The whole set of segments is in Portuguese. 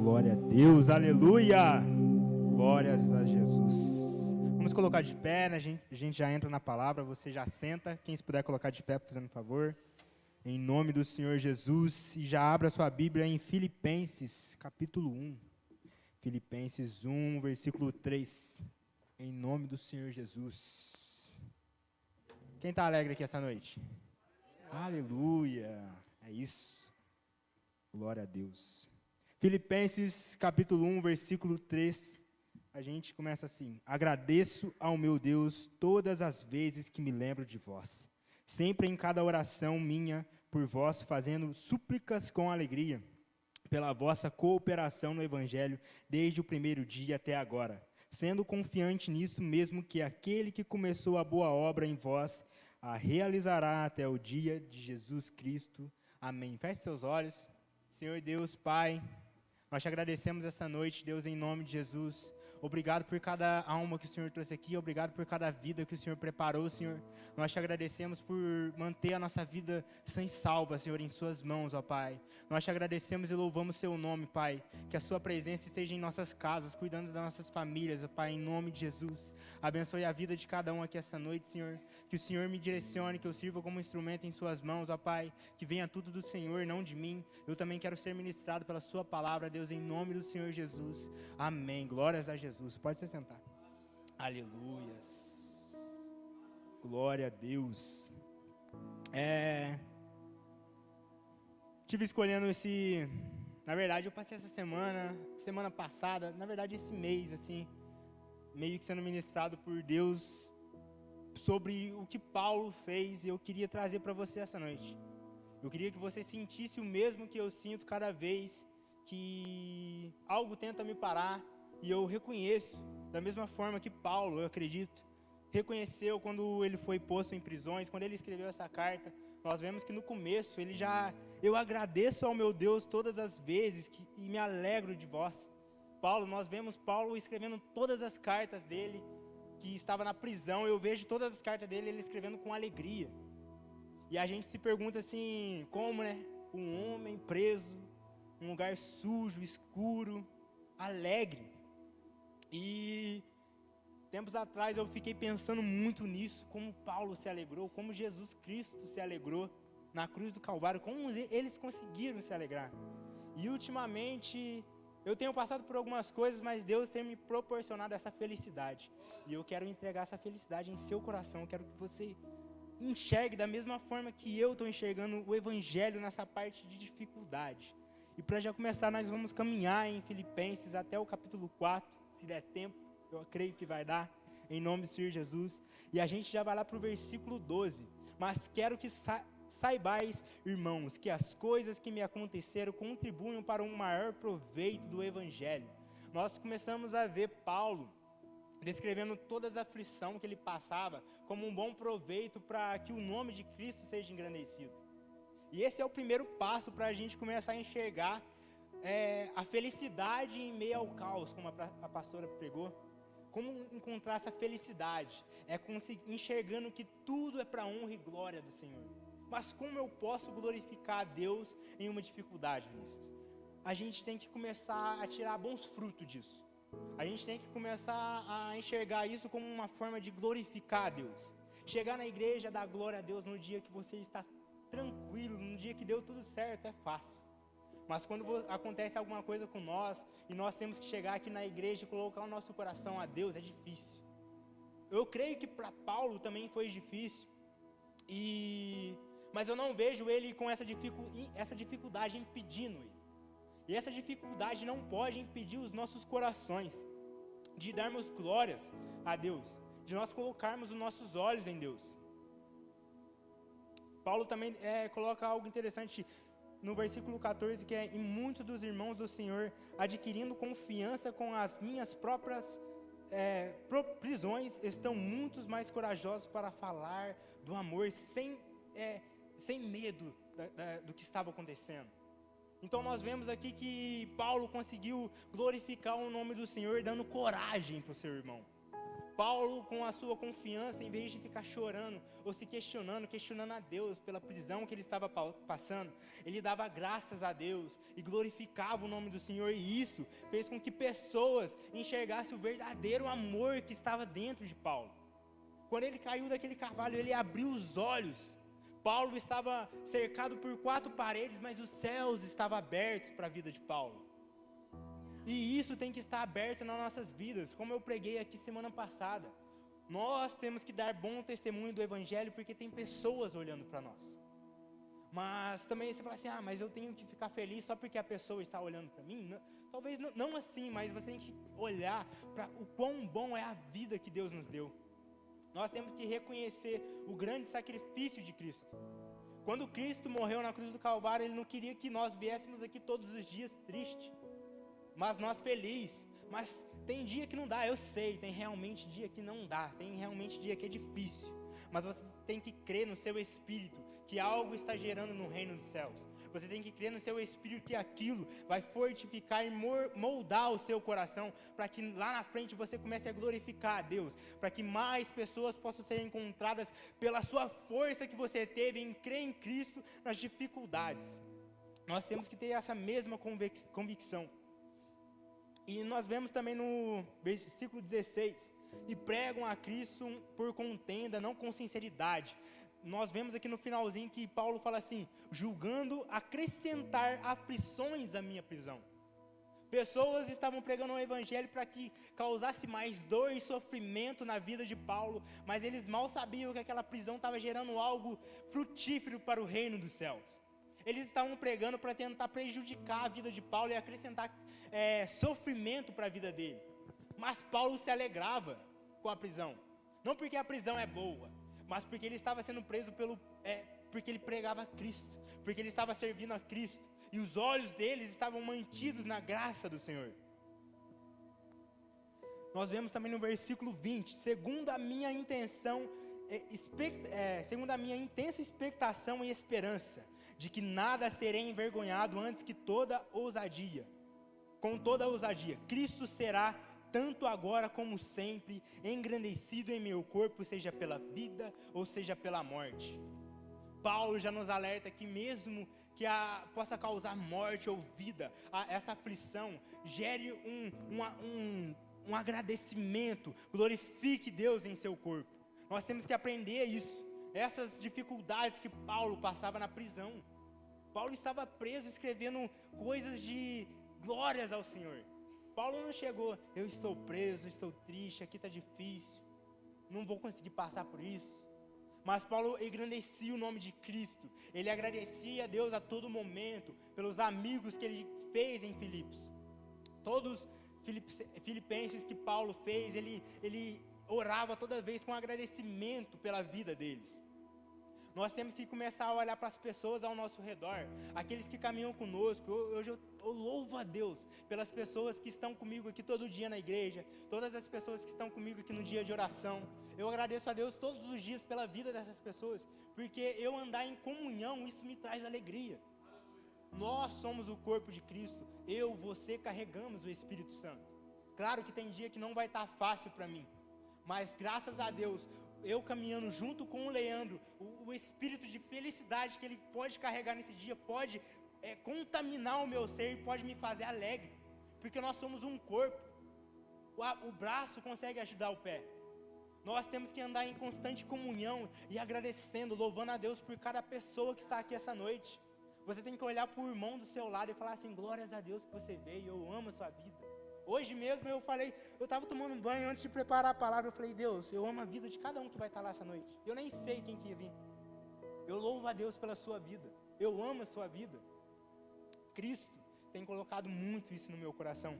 Glória a Deus, aleluia! Glórias a Jesus. Vamos colocar de pé, né? A gente já entra na palavra, você já senta. Quem se puder colocar de pé, fazendo um favor. Em nome do Senhor Jesus. E já abra sua Bíblia em Filipenses, capítulo 1. Filipenses 1, versículo 3. Em nome do Senhor Jesus. Quem está alegre aqui essa noite? Aleluia! É isso. Glória a Deus. Filipenses capítulo 1, versículo 3, a gente começa assim: agradeço ao meu Deus todas as vezes que me lembro de vós, sempre em cada oração minha por vós, fazendo súplicas com alegria, pela vossa cooperação no Evangelho, desde o primeiro dia até agora, sendo confiante nisso mesmo, que aquele que começou a boa obra em vós, a realizará até o dia de Jesus Cristo. Amém. Feche seus olhos. Senhor Deus, Pai, nós te agradecemos essa noite, Deus, em nome de Jesus. Obrigado por cada alma que o Senhor trouxe aqui, obrigado por cada vida que o Senhor preparou, Senhor. Nós te agradecemos por manter a nossa vida sã e salva, Senhor, em suas mãos, ó Pai. Nós te agradecemos e louvamos seu nome, Pai. Que a sua presença esteja em nossas casas, cuidando das nossas famílias, ó Pai, em nome de Jesus. Abençoe a vida de cada um aqui essa noite, Senhor. Que o Senhor me direcione, que eu sirva como instrumento em suas mãos, ó Pai. Que venha tudo do Senhor, não de mim. Eu também quero ser ministrado pela sua palavra, Deus, em nome do Senhor Jesus. Amém. Glórias a Jesus. Pode se sentar. Aleluias. Glória a Deus. Tive escolhendo esse... Na verdade, eu passei essa semana passada, na verdade esse mês, assim, meio que sendo ministrado por Deus sobre o que Paulo fez, e eu queria trazer para você essa noite. Eu queria que você sentisse o mesmo que eu sinto cada vez que algo tenta me parar, e eu reconheço, da mesma forma que Paulo, eu acredito, reconheceu quando ele foi posto em prisões, quando ele escreveu essa carta. Nós vemos que no começo ele já: eu agradeço ao meu Deus todas as vezes e me alegro de vós. Nós vemos Paulo escrevendo todas as cartas dele, que estava na prisão. Eu vejo todas as cartas dele, ele escrevendo com alegria. E a gente se pergunta assim, como, né? Um homem preso, um lugar sujo, escuro, alegre. E tempos atrás eu fiquei pensando muito nisso, como Paulo se alegrou, como Jesus Cristo se alegrou na cruz do Calvário, como eles conseguiram se alegrar. E ultimamente eu tenho passado por algumas coisas, mas Deus tem me proporcionado essa felicidade. E eu quero entregar essa felicidade em seu coração. Eu quero que você enxergue da mesma forma que eu estou enxergando o Evangelho nessa parte de dificuldade. E para já começar, nós vamos caminhar em Filipenses até o capítulo 4, se der tempo, eu creio que vai dar, em nome do Senhor Jesus. E a gente já vai lá para o versículo 12. Mas quero que saibais, irmãos, que as coisas que me aconteceram contribuem para um maior proveito do Evangelho. Nós começamos a ver Paulo descrevendo toda a aflição que ele passava como um bom proveito para que o nome de Cristo seja engrandecido. E esse é o primeiro passo para a gente começar a enxergar a felicidade em meio ao caos, como a pastora pregou. Como encontrar essa felicidade? É enxergando que tudo é para a honra e glória do Senhor. Mas como eu posso glorificar a Deus em uma dificuldade, Vinícius? A gente tem que começar a tirar bons frutos disso. A gente tem que começar a enxergar isso como uma forma de glorificar a Deus. Chegar na igreja, dar glória a Deus no dia que você está tranquilo, no dia que deu tudo certo, é fácil. Mas quando acontece alguma coisa com nós, e nós temos que chegar aqui na igreja e colocar o nosso coração a Deus, é difícil. Eu creio que para Paulo também foi difícil, mas eu não vejo ele com essa dificuldade impedindo ele. E essa dificuldade não pode impedir os nossos corações de darmos glórias a Deus, de nós colocarmos os nossos olhos em Deus. Paulo também coloca algo interessante no versículo 14, que é: e muitos dos irmãos do Senhor, adquirindo confiança com as minhas próprias prisões, estão muitos mais corajosos para falar do amor sem medo do que estava acontecendo. Então nós vemos aqui que Paulo conseguiu glorificar o nome do Senhor dando coragem para o seu irmão. Paulo, com a sua confiança, em vez de ficar chorando ou se questionando a Deus pela prisão que ele estava passando, ele dava graças a Deus e glorificava o nome do Senhor, e isso fez com que pessoas enxergassem o verdadeiro amor que estava dentro de Paulo. Quando ele caiu daquele cavalo, ele abriu os olhos. Paulo estava cercado por 4 paredes, mas os céus estavam abertos para a vida de Paulo. E isso tem que estar aberto nas nossas vidas, como eu preguei aqui semana passada. Nós temos que dar bom testemunho do Evangelho, porque tem pessoas olhando para nós. Mas também você fala assim, mas eu tenho que ficar feliz só porque a pessoa está olhando para mim? Não, talvez não assim, mas você tem que olhar para o quão bom é a vida que Deus nos deu. Nós temos que reconhecer o grande sacrifício de Cristo. Quando Cristo morreu na cruz do Calvário, Ele não queria que nós viéssemos aqui todos os dias tristes, mas nós felizes. Mas tem dia que não dá, eu sei, tem realmente dia que não dá, tem realmente dia que é difícil. Mas você tem que crer no seu espírito, que algo está gerando no reino dos céus. Você tem que crer no seu espírito que aquilo vai fortificar e moldar o seu coração, para que lá na frente você comece a glorificar a Deus, para que mais pessoas possam ser encontradas pela sua força que você teve em crer em Cristo nas dificuldades. Nós temos que ter essa mesma convicção. E nós vemos também no versículo 16, e pregam a Cristo por contenda, não com sinceridade. Nós vemos aqui no finalzinho que Paulo fala assim, julgando acrescentar aflições à minha prisão. Pessoas estavam pregando o Evangelho para que causasse mais dor e sofrimento na vida de Paulo, mas eles mal sabiam que aquela prisão estava gerando algo frutífero para o reino dos céus. Eles estavam pregando para tentar prejudicar a vida de Paulo e acrescentar sofrimento para a vida dele. Mas Paulo se alegrava com a prisão, não porque a prisão é boa, mas porque ele estava sendo preso porque ele pregava a Cristo, porque ele estava servindo a Cristo, e os olhos deles estavam mantidos na graça do Senhor. Nós vemos também no versículo 20, segundo a minha intensa expectação e esperança, de que nada serei envergonhado antes que com toda ousadia, Cristo será, tanto agora como sempre, engrandecido em meu corpo, seja pela vida ou seja pela morte. Paulo já nos alerta que mesmo que possa causar morte ou vida, essa aflição, gere um agradecimento, glorifique Deus em seu corpo. Nós temos que aprender isso, essas dificuldades que Paulo passava na prisão. Paulo estava preso escrevendo coisas de glórias ao Senhor. Paulo não chegou, eu estou preso, estou triste, aqui está difícil, não vou conseguir passar por isso. Mas Paulo engrandecia o nome de Cristo, ele agradecia a Deus a todo momento, pelos amigos que ele fez em Filipos. Todos filipenses que Paulo fez, ele orava toda vez com agradecimento pela vida deles. Nós temos que começar a olhar para as pessoas ao nosso redor, aqueles que caminham conosco. Hoje eu louvo a Deus pelas pessoas que estão comigo aqui todo dia na igreja, todas as pessoas que estão comigo aqui no dia de oração. Eu agradeço a Deus todos os dias pela vida dessas pessoas, porque eu andar em comunhão, isso me traz alegria. Nós somos o corpo de Cristo, você carregamos o Espírito Santo. Claro que tem dia que não vai estar fácil para mim, mas graças a Deus, eu caminhando junto com o Leandro, o espírito de felicidade que ele pode carregar nesse dia, pode contaminar o meu ser e pode me fazer alegre, porque nós somos um corpo. O braço consegue ajudar o pé. Nós temos que andar em constante comunhão e agradecendo, louvando a Deus por cada pessoa que está aqui essa noite. Você tem que olhar para o irmão do seu lado e falar assim, glórias a Deus que você veio, eu amo a sua vida. Hoje mesmo eu estava tomando banho antes de preparar a palavra, eu falei, Deus, eu amo a vida de cada um que vai estar lá essa noite. Eu nem sei quem que ia vir. Eu louvo a Deus pela sua vida, eu amo a sua vida. Cristo tem colocado muito isso no meu coração.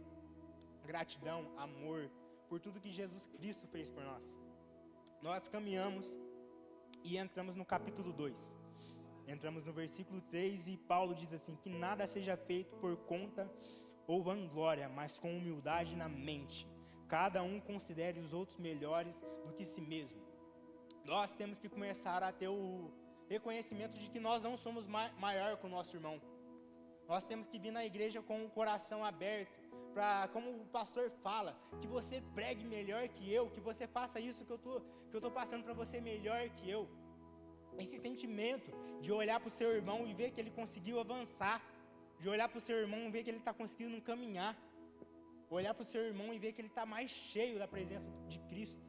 Gratidão, amor, por tudo que Jesus Cristo fez por nós. Nós caminhamos e entramos no capítulo 2. Entramos no versículo 3 e Paulo diz assim, que nada seja feito por conta ou vanglória, mas com humildade na mente. Cada um considere os outros melhores do que si mesmo. Nós temos que começar a ter o reconhecimento de que nós não somos maior que o nosso irmão. Nós temos que vir na igreja com o coração aberto, para, como o pastor fala, que você pregue melhor que eu, que você faça isso que eu tô passando para você melhor que eu. Esse sentimento de olhar para o seu irmão e ver que ele conseguiu avançar, de olhar para o seu irmão e ver que ele está conseguindo caminhar, olhar para o seu irmão e ver que ele está mais cheio da presença de Cristo.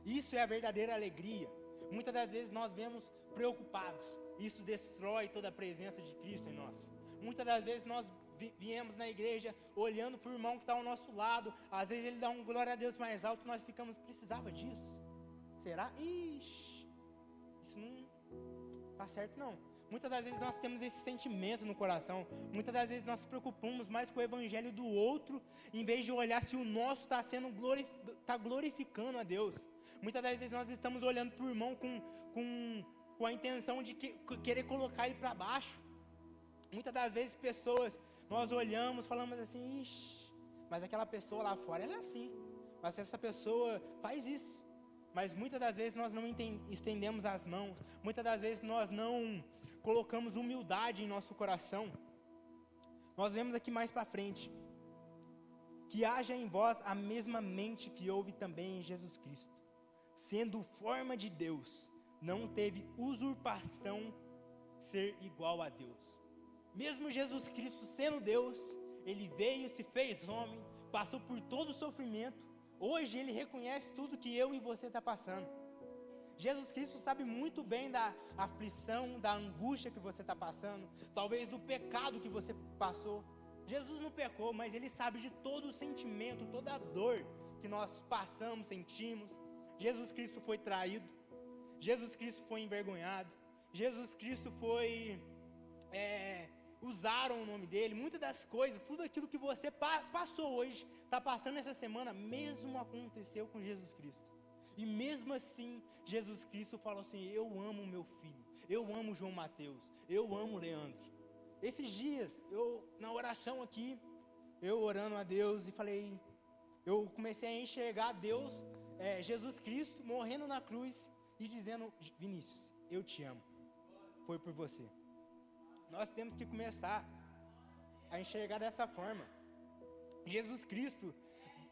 Isso é a verdadeira alegria. Muitas das vezes nós vemos preocupados, isso destrói toda a presença de Cristo em nós. Muitas das vezes nós viemos na igreja olhando para o irmão que está ao nosso lado, às vezes ele dá um glória a Deus mais alto, nós ficamos, precisava disso? Será? Ixi, isso não está certo não. Muitas das vezes nós temos esse sentimento no coração, muitas das vezes nós nos preocupamos mais com o evangelho do outro, em vez de olhar se o nosso está sendo está glorificando a Deus. Muitas das vezes nós estamos olhando para o irmão com a intenção de querer colocar ele para baixo. Muitas das vezes pessoas, nós olhamos, falamos assim, ixi, mas aquela pessoa lá fora, ela é assim, mas essa pessoa faz isso. Mas muitas das vezes nós não estendemos as mãos, muitas das vezes nós não colocamos humildade em nosso coração. Nós vemos aqui mais para frente, que haja em vós a mesma mente que houve também em Jesus Cristo, sendo forma de Deus, não teve usurpação ser igual a Deus. Mesmo Jesus Cristo sendo Deus, Ele veio, se fez homem, passou por todo o sofrimento. Hoje Ele reconhece tudo que eu e você está passando. Jesus Cristo sabe muito bem da aflição, da angústia que você está passando, talvez do pecado que você passou. Jesus não pecou, mas Ele sabe de todo o sentimento, toda a dor que nós passamos, sentimos. Jesus Cristo foi traído, Jesus Cristo foi envergonhado, Jesus Cristo foi... usaram o nome dele, muitas das coisas, tudo aquilo que você passou hoje, está passando essa semana, mesmo aconteceu com Jesus Cristo. E mesmo assim, Jesus Cristo falou assim, eu amo meu filho, eu amo João Mateus, eu amo Leandro. Esses dias, na oração aqui, eu orando a Deus e falei, eu comecei a enxergar Deus, Jesus Cristo morrendo na cruz e dizendo, Vinícius, eu te amo, foi por você. Nós temos que começar a enxergar dessa forma. Jesus Cristo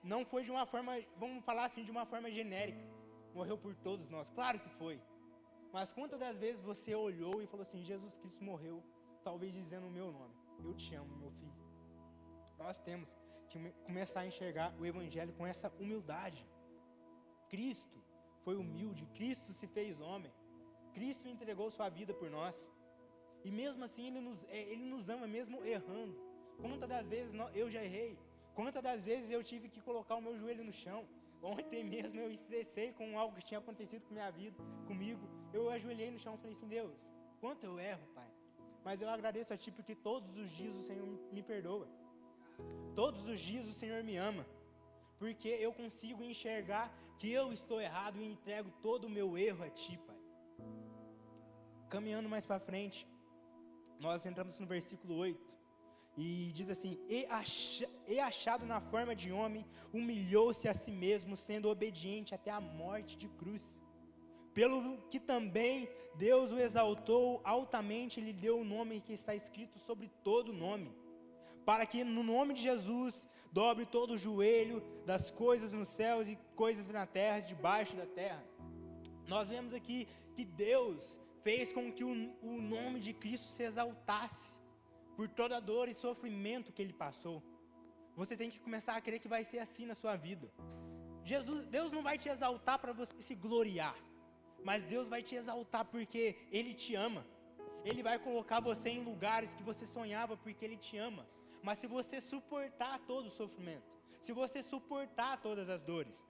não foi de uma forma, vamos falar assim, de uma forma genérica. Morreu por todos nós, claro que foi. Mas quantas das vezes você olhou e falou assim, Jesus Cristo morreu, talvez dizendo o meu nome, eu te amo, meu filho. Nós temos que começar a enxergar o Evangelho com essa humildade. Cristo foi humilde, Cristo se fez homem, Cristo entregou sua vida por nós. E mesmo assim Ele nos ama, mesmo errando. Quantas das vezes eu já errei? Quantas das vezes eu tive que colocar o meu joelho no chão? Ontem mesmo eu estressei com algo que tinha acontecido com minha vida, comigo. Eu ajoelhei no chão e falei assim, Deus, quanto eu erro, Pai. Mas eu agradeço a Ti porque todos os dias o Senhor me perdoa. Todos os dias o Senhor me ama. Porque eu consigo enxergar que eu estou errado e entrego todo o meu erro a Ti, Pai. Caminhando mais para frente, nós entramos no versículo 8, e diz assim, e achado na forma de homem, humilhou-se a si mesmo, sendo obediente até a morte de cruz. Pelo que também Deus o exaltou altamente, lhe deu o nome que está escrito sobre todo nome, para que no nome de Jesus dobre todo o joelho das coisas nos céus e coisas na terra, debaixo da terra. Nós vemos aqui que Deus fez com que o nome de Cristo se exaltasse por toda a dor e sofrimento que Ele passou. Você tem que começar a crer que vai ser assim na sua vida. Deus não vai te exaltar para você se gloriar, mas Deus vai te exaltar porque Ele te ama. Ele vai colocar você em lugares que você sonhava porque Ele te ama. Mas se você suportar todo o sofrimento, se você suportar todas as dores,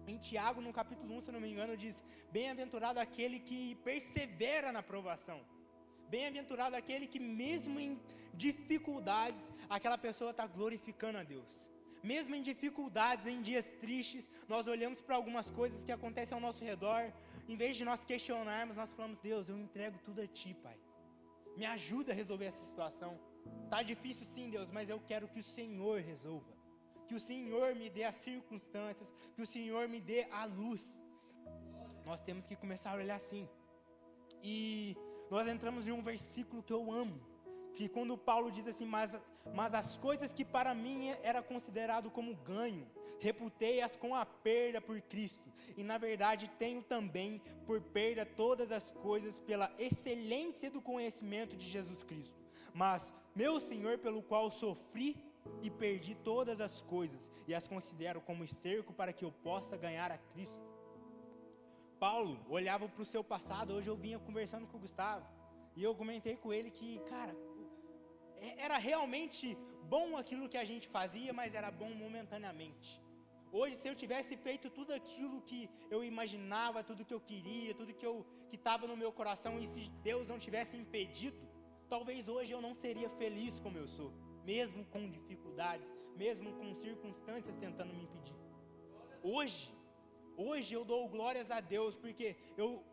em Tiago, no capítulo 1, se não me engano, diz, bem-aventurado aquele que persevera na provação. Bem-aventurado aquele que mesmo em dificuldades, aquela pessoa está glorificando a Deus. Mesmo em dificuldades, em dias tristes, nós olhamos para algumas coisas que acontecem ao nosso redor, em vez de nós questionarmos, nós falamos, Deus, eu entrego tudo a Ti, Pai. Me ajuda a resolver essa situação. Está difícil sim, Deus, mas eu quero que o Senhor resolva. Que o Senhor me dê as circunstâncias, que o Senhor me dê a luz. Nós temos que começar a olhar assim. E nós entramos em um versículo que eu amo, que quando Paulo diz assim, mas as coisas que para mim era considerado como ganho, reputei-as com a perda por Cristo, e na verdade tenho também por perda todas as coisas pela excelência do conhecimento de Jesus Cristo, mas meu Senhor, pelo qual sofri e perdi todas as coisas, e as considero como esterco para que eu possa ganhar a Cristo. Paulo olhava para o seu passado. Hoje eu vinha conversando com o Gustavo, e eu comentei com ele que, cara, era realmente bom aquilo que a gente fazia, mas era bom momentaneamente. Hoje, se eu tivesse feito tudo aquilo que eu imaginava, tudo que eu queria, tudo que estava no meu coração, e se Deus não tivesse impedido, talvez hoje eu não seria feliz como eu sou, mesmo com dificuldades, mesmo com circunstâncias tentando me impedir. Hoje eu dou glórias a Deus, porque eu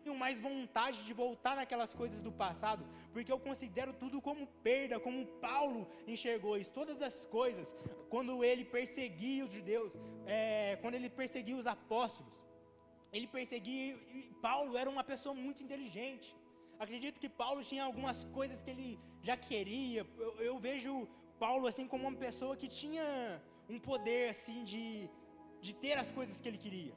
tenho mais vontade de voltar naquelas coisas do passado, porque eu considero tudo como perda, como Paulo enxergou isso. Todas as coisas, quando ele perseguia os judeus, quando ele perseguia os apóstolos, ele perseguia, e Paulo era uma pessoa muito inteligente. Acredito que Paulo tinha algumas coisas que ele já queria. Eu vejo Paulo assim como uma pessoa que tinha um poder assim de ter as coisas que ele queria.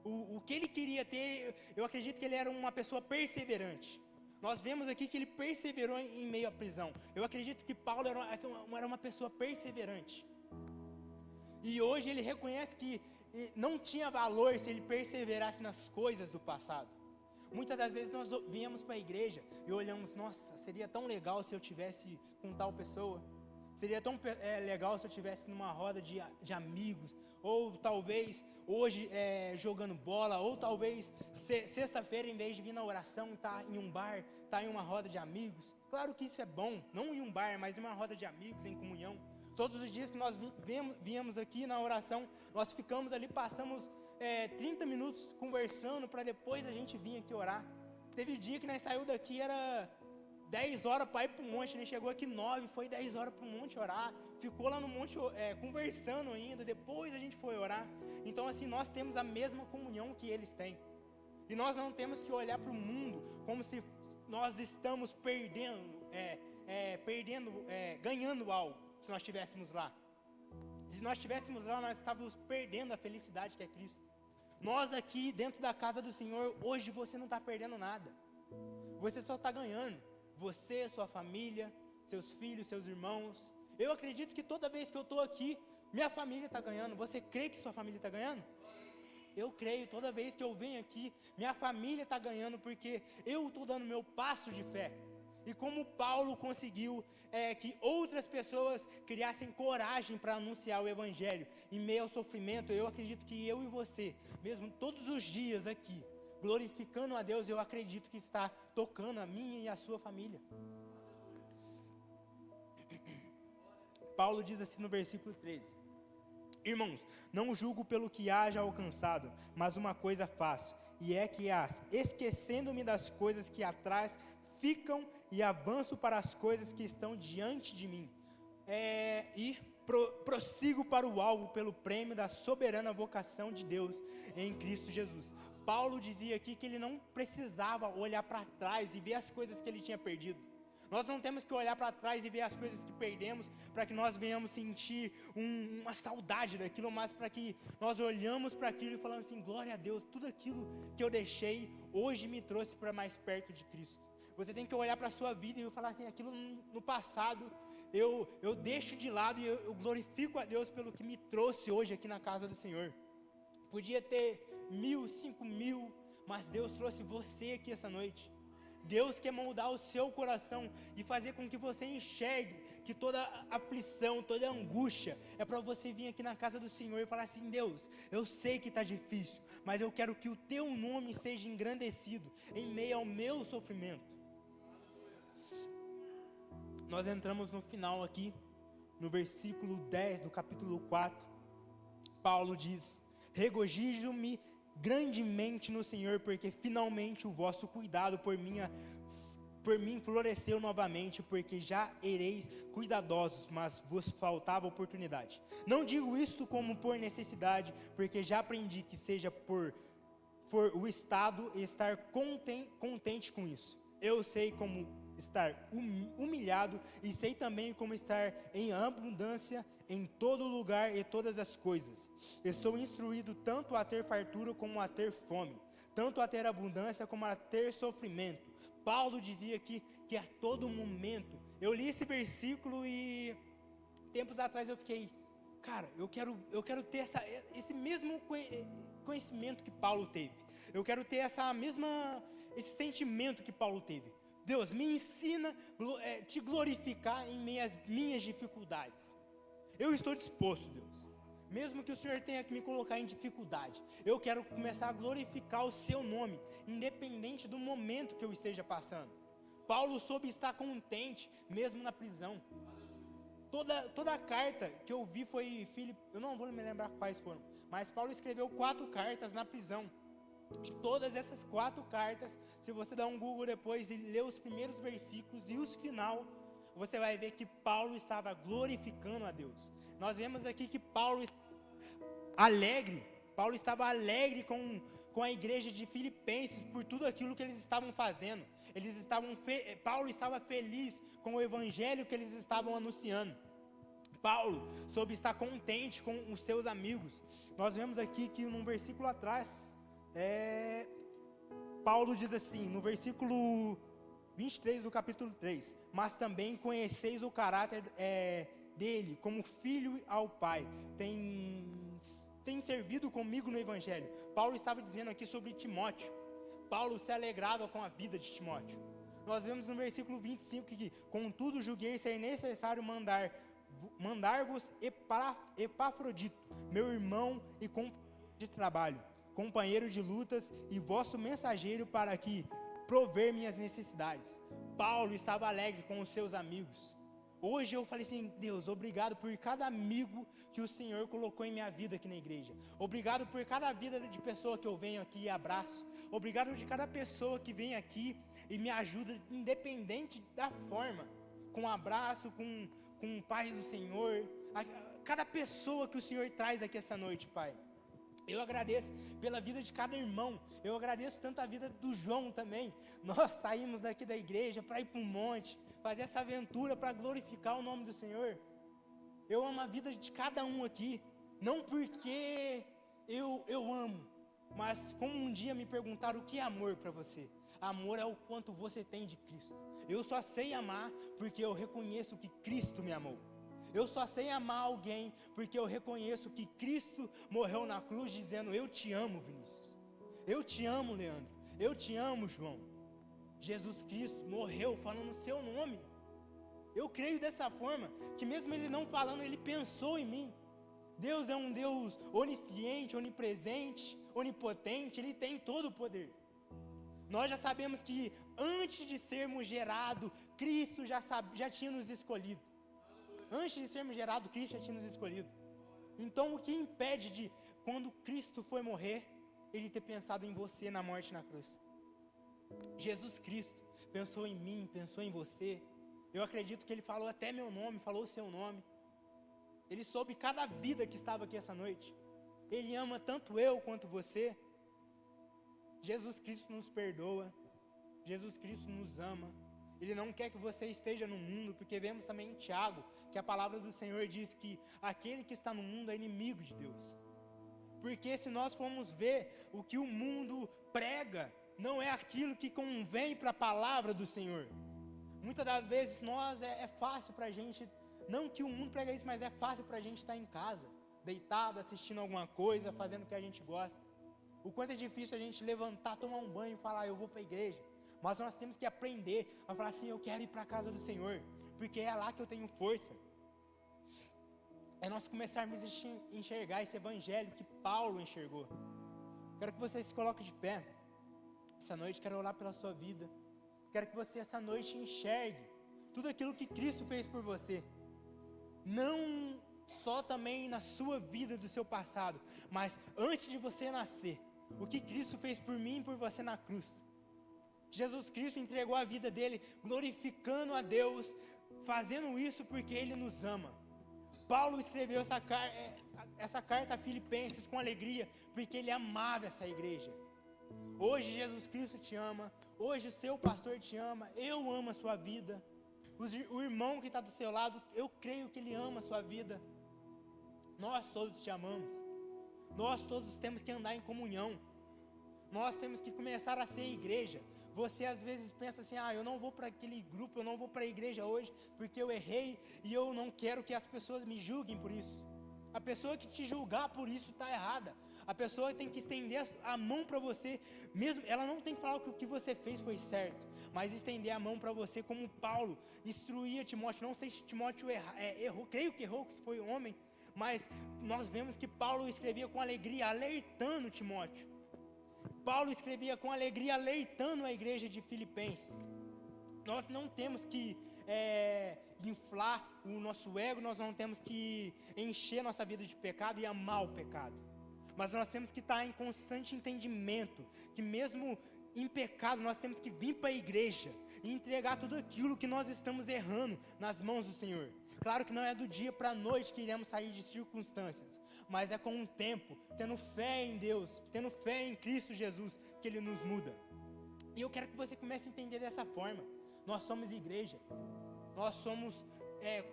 O que ele queria ter, eu acredito que ele era uma pessoa perseverante. Nós vemos aqui que ele perseverou em meio à prisão. Eu acredito que Paulo era uma pessoa perseverante. E hoje ele reconhece que não tinha valor se ele perseverasse nas coisas do passado. Muitas das vezes nós viemos para a igreja e olhamos, nossa, seria tão legal se eu tivesse com tal pessoa. Seria tão legal se eu estivesse numa roda de amigos, ou talvez hoje jogando bola, ou talvez sexta-feira, em vez de vir na oração, estar em um bar, estar em uma roda de amigos. Claro que isso é bom, não em um bar, mas em uma roda de amigos, em comunhão. Todos os dias que nós viemos aqui na oração, nós ficamos ali, passamos 30 minutos conversando, para depois a gente vir aqui orar. Teve dia que nós saímos daqui, era 10 horas para ir para o monte, ele chegou aqui 9, foi 10 horas para o monte orar, ficou lá no monte conversando ainda, depois a gente foi orar. Então assim, nós temos a mesma comunhão que eles têm, e nós não temos que olhar para o mundo como se nós estamos ganhando algo, se nós estivéssemos lá. Se nós estivéssemos lá, nós estávamos perdendo a felicidade que é Cristo. Nós aqui dentro da casa do Senhor, hoje você não está perdendo nada, você só está ganhando. Você, sua família, seus filhos, seus irmãos. Eu acredito que toda vez que eu estou aqui, minha família está ganhando. Você crê que sua família está ganhando? Eu creio, toda vez que eu venho aqui, minha família está ganhando, porque eu estou dando meu passo de fé. E como Paulo conseguiu que outras pessoas criassem coragem para anunciar o Evangelho em meio ao sofrimento, eu acredito que eu e você, mesmo todos os dias aqui, glorificando a Deus, eu acredito que está tocando a minha e a sua família. Paulo diz assim no versículo 13: Irmãos, não julgo pelo que haja alcançado, mas uma coisa faço, e é que esquecendo-me das coisas que atrás ficam, e avanço para as coisas que estão diante de mim, e prossigo para o alvo pelo prêmio da soberana vocação de Deus em Cristo Jesus. Paulo dizia aqui que ele não precisava olhar para trás e ver as coisas que ele tinha perdido. Nós não temos que olhar para trás e ver as coisas que perdemos para que nós venhamos sentir uma saudade daquilo, mas para que nós olhamos para aquilo e falamos assim, glória a Deus, tudo aquilo que eu deixei hoje me trouxe para mais perto de Cristo. Você tem que olhar para a sua vida e falar assim, aquilo no passado eu deixo de lado e eu glorifico a Deus pelo que me trouxe hoje aqui na casa do Senhor. Podia ter 1.000, 5.000, mas Deus trouxe você aqui essa noite. Deus quer moldar o seu coração e fazer com que você enxergue que toda aflição, toda angústia é para você vir aqui na casa do Senhor e falar assim, Deus, eu sei que está difícil, mas eu quero que o teu nome seja engrandecido em meio ao meu sofrimento. Nós entramos no final aqui, no versículo 10 do capítulo 4, Paulo diz, regozijo-me grandemente no Senhor, porque finalmente o vosso cuidado por mim floresceu novamente, porque já ereis cuidadosos, mas vos faltava oportunidade. Não digo isto como por necessidade, porque já aprendi que seja por o estado estar contente com isso. Eu sei como estar humilhado e sei também como estar em abundância em todo lugar e todas as coisas. Estou instruído tanto a ter fartura como a ter fome, tanto a ter abundância como a ter sofrimento. Paulo dizia que a todo momento, eu li esse versículo e tempos atrás eu fiquei, cara, eu quero ter esse mesmo conhecimento que Paulo teve. Eu quero ter esse sentimento que Paulo teve. Deus, me ensina te glorificar em minhas dificuldades. Eu estou disposto, Deus. Mesmo que o Senhor tenha que me colocar em dificuldade, eu quero começar a glorificar o seu nome, independente do momento que eu esteja passando. Paulo soube estar contente, mesmo na prisão. Toda a carta que eu vi foi eu não vou me lembrar quais foram, mas Paulo escreveu 4 cartas na prisão. E todas essas 4 cartas, se você dar um Google depois e ler os primeiros versículos e os final, você vai ver que Paulo estava glorificando a Deus. Nós vemos aqui que Paulo estava alegre com a igreja de Filipenses por tudo aquilo que eles estavam fazendo. Paulo estava feliz com o evangelho que eles estavam anunciando. Paulo soube estar contente com os seus amigos. Nós vemos aqui que num versículo atrás, Paulo diz assim, no versículo 23 do capítulo 3, mas também conheceis o caráter dele, como filho ao pai, tem servido comigo no evangelho. Paulo estava dizendo aqui sobre Timóteo. Paulo se alegrava com a vida de Timóteo. Nós vemos no versículo 25 que, contudo, julguei ser necessário mandar-vos Epafrodito, meu irmão e companheiro de trabalho, companheiro de lutas e vosso mensageiro, para que prover minhas necessidades. Paulo estava alegre com os seus amigos. Hoje eu falei assim, Deus, obrigado por cada amigo que o Senhor colocou em minha vida aqui na igreja. Obrigado por cada vida de pessoa que eu venho aqui e abraço. Obrigado de cada pessoa que vem aqui e me ajuda, independente da forma, com um abraço, com paz do Senhor. Cada pessoa que o Senhor traz aqui essa noite, Pai. Eu agradeço pela vida de cada irmão. Eu agradeço tanto a vida do João também. Nós saímos daqui da igreja para ir para um monte, fazer essa aventura para glorificar o nome do Senhor. Eu amo a vida de cada um aqui, não porque eu amo, mas como um dia me perguntaram o que é amor para você. Amor é o quanto você tem de Cristo. Eu só sei amar porque eu reconheço que Cristo me amou. Eu só sei amar alguém porque eu reconheço que Cristo morreu na cruz dizendo, eu te amo, Vinícius. Eu te amo, Leandro. Eu te amo, João. Jesus Cristo morreu falando o seu nome. Eu creio dessa forma, que mesmo Ele não falando, Ele pensou em mim. Deus é um Deus onisciente, onipresente, onipotente, Ele tem todo o poder. Nós já sabemos que antes de sermos gerados, Cristo já tinha nos escolhido. Antes de sermos gerados, Cristo já tinha nos escolhido. Então o que impede de, quando Cristo foi morrer, Ele ter pensado em você na morte na cruz? Jesus Cristo pensou em mim, pensou em você. Eu acredito que Ele falou até meu nome, falou o seu nome. Ele soube cada vida que estava aqui essa noite. Ele ama tanto eu quanto você. Jesus Cristo nos perdoa. Jesus Cristo nos ama. Ele não quer que você esteja no mundo, porque vemos também em Tiago, que a palavra do Senhor diz que aquele que está no mundo é inimigo de Deus. Porque se nós formos ver o que o mundo prega, não é aquilo que convém para a palavra do Senhor. Muitas das vezes é fácil para a gente, não que o mundo prega isso, mas é fácil para a gente estar em casa, deitado, assistindo alguma coisa, fazendo o que a gente gosta. O quanto é difícil a gente levantar, tomar um banho e falar, eu vou para a igreja. Mas nós temos que aprender a falar assim, eu quero ir para a casa do Senhor, porque é lá que eu tenho força. É nós começarmos a enxergar esse evangelho que Paulo enxergou. Quero que você se coloque de pé. Essa noite quero orar pela sua vida. Quero que você essa noite enxergue tudo aquilo que Cristo fez por você. Não só também na sua vida do seu passado, mas antes de você nascer. O que Cristo fez por mim e por você na cruz. Jesus Cristo entregou a vida dele, glorificando a Deus, fazendo isso porque Ele nos ama. Paulo escreveu essa carta a Filipenses com alegria, porque ele amava essa igreja. Hoje Jesus Cristo te ama. Hoje o seu pastor te ama. Eu amo a sua vida. O irmão que está do seu lado, eu creio que ele ama a sua vida. Nós todos te amamos. Nós todos temos que andar em comunhão. Nós temos que começar a ser igreja. Você às vezes pensa assim, eu não vou para aquele grupo, eu não vou para a igreja hoje, porque eu errei e eu não quero que as pessoas me julguem por isso. A pessoa que te julgar por isso está errada. A pessoa tem que estender a mão para você, mesmo, ela não tem que falar que o que você fez foi certo, mas estender a mão para você, como Paulo instruía Timóteo. Não sei se Timóteo errou, creio que errou, que foi homem, mas nós vemos que Paulo escrevia com alegria, alertando Timóteo. Paulo escrevia com alegria, alertando a igreja de Filipenses. Nós não temos que inflar o nosso ego, nós não temos que encher nossa vida de pecado e amar o pecado. Mas nós temos que estar em constante entendimento, que mesmo em pecado nós temos que vir para a igreja e entregar tudo aquilo que nós estamos errando nas mãos do Senhor. Claro que não é do dia para a noite que iremos sair de circunstâncias, mas é com o tempo, tendo fé em Deus, tendo fé em Cristo Jesus, que Ele nos muda. E eu quero que você comece a entender dessa forma. Nós somos igreja, nós somos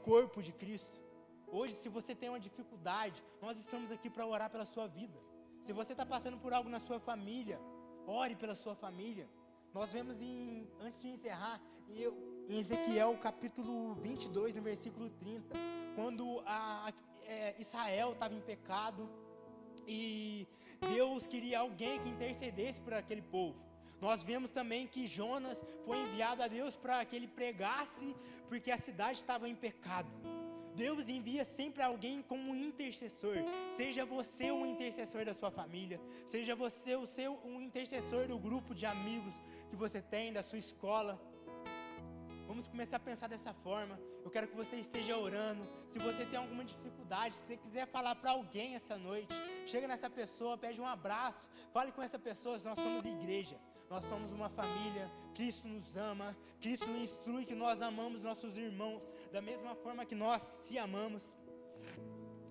corpo de Cristo. Hoje, se você tem uma dificuldade, nós estamos aqui para orar pela sua vida. Se você está passando por algo na sua família, ore pela sua família. Nós vemos, antes de encerrar, em Ezequiel capítulo 22, no versículo 30, quando Israel estava em pecado e Deus queria alguém que intercedesse por aquele povo. Nós vemos também que Jonas foi enviado a Deus para que ele pregasse, porque a cidade estava em pecado. Deus envia sempre alguém como intercessor. Seja você um intercessor da sua família, seja você um intercessor do grupo de amigos que você tem, da sua escola. Vamos começar a pensar dessa forma. Eu quero que você esteja orando. Se você tem alguma dificuldade, se você quiser falar para alguém essa noite, chega nessa pessoa, pede um abraço, fale com essa pessoa. Nós somos igreja, nós somos uma família. Cristo nos ama, Cristo nos instrui que nós amamos nossos irmãos da mesma forma que nós se amamos.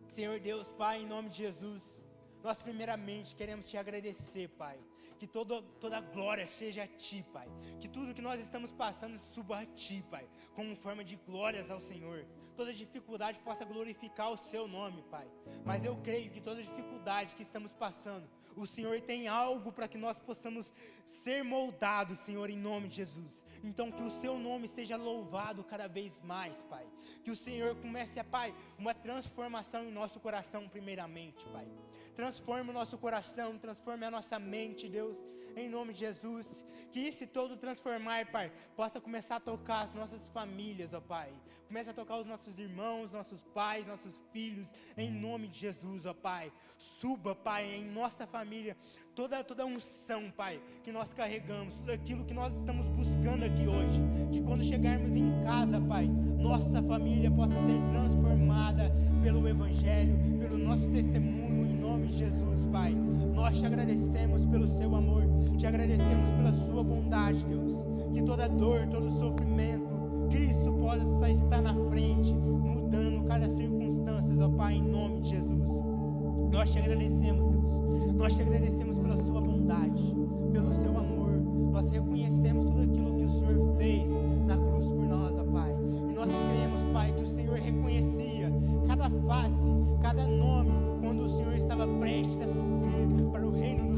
Senhor Deus, Pai, em nome de Jesus, nós primeiramente queremos te agradecer, Pai, que toda glória seja a Ti, Pai, que tudo que nós estamos passando suba a Ti, Pai, como forma de glórias ao Senhor. Toda dificuldade possa glorificar o Seu nome, Pai, mas eu creio que toda dificuldade que estamos passando, o Senhor tem algo para que nós possamos ser moldados, Senhor, em nome de Jesus. Então que o Seu nome seja louvado cada vez mais, Pai, que o Senhor comece, Pai, uma transformação em nosso coração primeiramente, Pai. Transforme o nosso coração, transforme a nossa mente, Deus, em nome de Jesus. Que esse todo transformar, Pai, possa começar a tocar as nossas famílias, ó Pai. Comece a tocar os nossos irmãos, nossos pais, nossos filhos, em nome de Jesus, ó Pai. Suba, Pai, em nossa família, toda unção, Pai, que nós carregamos, tudo aquilo que nós estamos buscando aqui hoje. Que quando chegarmos em casa, Pai, nossa família possa ser transformada pelo Evangelho, pelo nosso testemunho, em nome de Jesus, Pai. Nós te agradecemos pelo Seu amor, te agradecemos pela Sua bondade, Deus. Que toda dor, todo sofrimento, Cristo possa estar na frente, mudando cada circunstância, ó Pai, em nome de Jesus. Nós te agradecemos, Deus. Nós te agradecemos pela Sua bondade, pelo Seu amor. Nós reconhecemos tudo aquilo que o Senhor fez na cruz por nós, ó Pai. E nós cremos, Pai, que o Senhor reconhecia cada face, cada nome, quando o Senhor estava prestes a subir para o reino